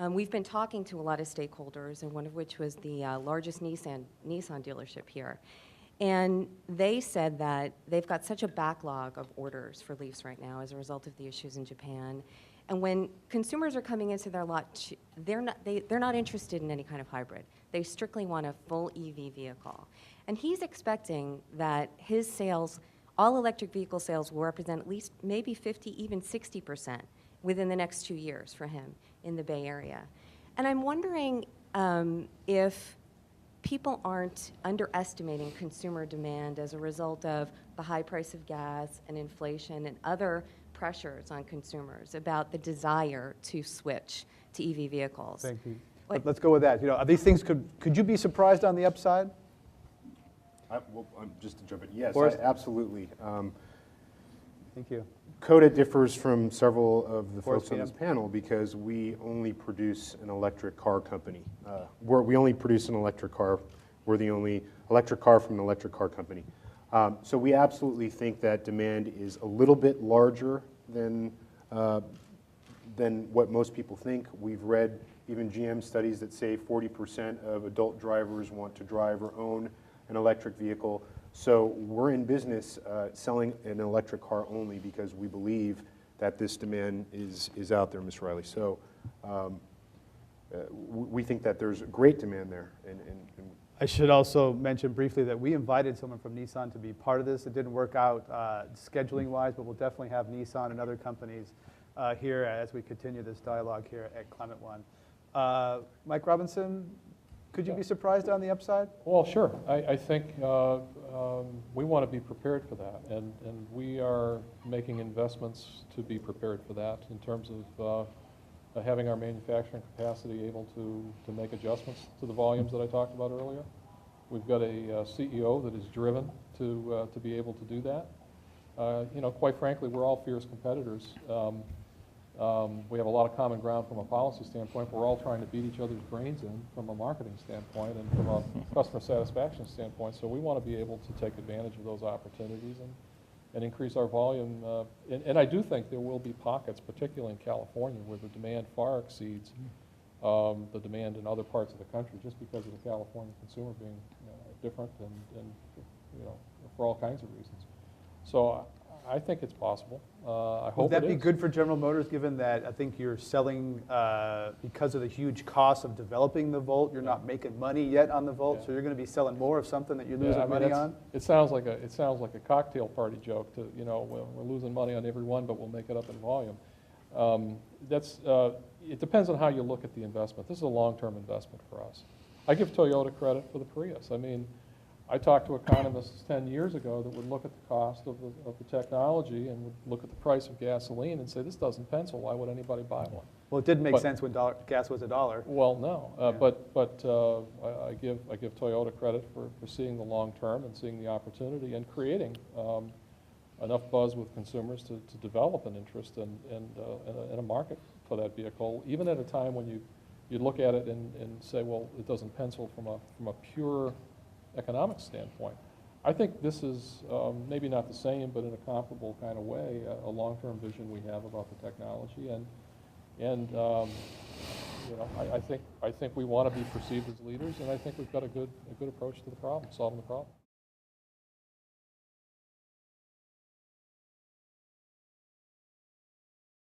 We've been talking to a lot of stakeholders, and one of which was the largest Nissan dealership here. And they said that they've got such a backlog of orders for Leafs right now as a result of the issues in Japan. And when consumers are coming into their lot, they're not interested in any kind of hybrid. They strictly want a full EV vehicle. And he's expecting that his sales, all electric vehicle sales, will represent at least maybe 50, even 60% within the next 2 years for him in the Bay Area. And I'm wondering if people aren't underestimating consumer demand as a result of the high price of gas and inflation and other pressures on consumers about the desire to switch to EV vehicles. Thank you. Let's go with that. You know, are these things, could you be surprised on the upside? Well, just to jump in, yes, Forrest? absolutely. Thank you. Coda differs from several of the Forrest folks on this Beanum. panel because we only produce an electric car company. We only produce an electric car. We're the only electric car from an electric car company. So we absolutely think that demand is a little bit larger than what most people think. We've read even GM studies that say 40% of adult drivers want to drive or own an electric vehicle. So we're in business selling an electric car only because we believe that this demand is out there, Ms. Riley. So we think that there's great demand there. And I should also mention briefly that we invited someone from Nissan to be part of this. It didn't work out scheduling-wise, but we'll definitely have Nissan and other companies here as we continue this dialogue here at Climate One. Mike Robinson, could you be surprised on the upside? Well, sure. I think we want to be prepared for that, and we are making investments to be prepared for that in terms of having our manufacturing capacity able to make adjustments to the volumes that I talked about earlier. We've got a CEO that is driven to be able to do that. You know, quite frankly, we're all fierce competitors. We have a lot of common ground from a policy standpoint. We're all trying to beat each other's brains in from a marketing standpoint and from a customer satisfaction standpoint. So we want to be able to take advantage of those opportunities and increase our volume. And I do think there will be pockets, particularly in California, where the demand far exceeds the demand in other parts of the country, just because of the California consumer being different and you know, for all kinds of reasons. So I think it's possible. I hope Would that it be is. good for General Motors, given that I think you're selling, because of the huge cost of developing the Volt, you're not making money yet on the Volt, so you're going to be selling more of something that you're losing money on? It sounds like a cocktail party joke. To we're losing money on every one, but we'll make it up in volume. It depends on how you look at the investment. This is a long-term investment for us. I give Toyota credit for the Prius. I mean, I talked to economists 10 years ago that would look at the cost of the technology and would look at the price of gasoline and say, this doesn't pencil. Why would anybody buy one? Well, it did make sense when gas was $1. Well, no, but I give Toyota credit for seeing the long term and seeing the opportunity and creating enough buzz with consumers to develop an interest and a market for that vehicle, even at a time when you look at it and say, well, it doesn't pencil from a pure economic standpoint. I think this is maybe not the same, but in a comparable kind of way, a long-term vision we have about the technology, and I think we want to be perceived as leaders, and I think we've got a good approach to the problem, solving the problem.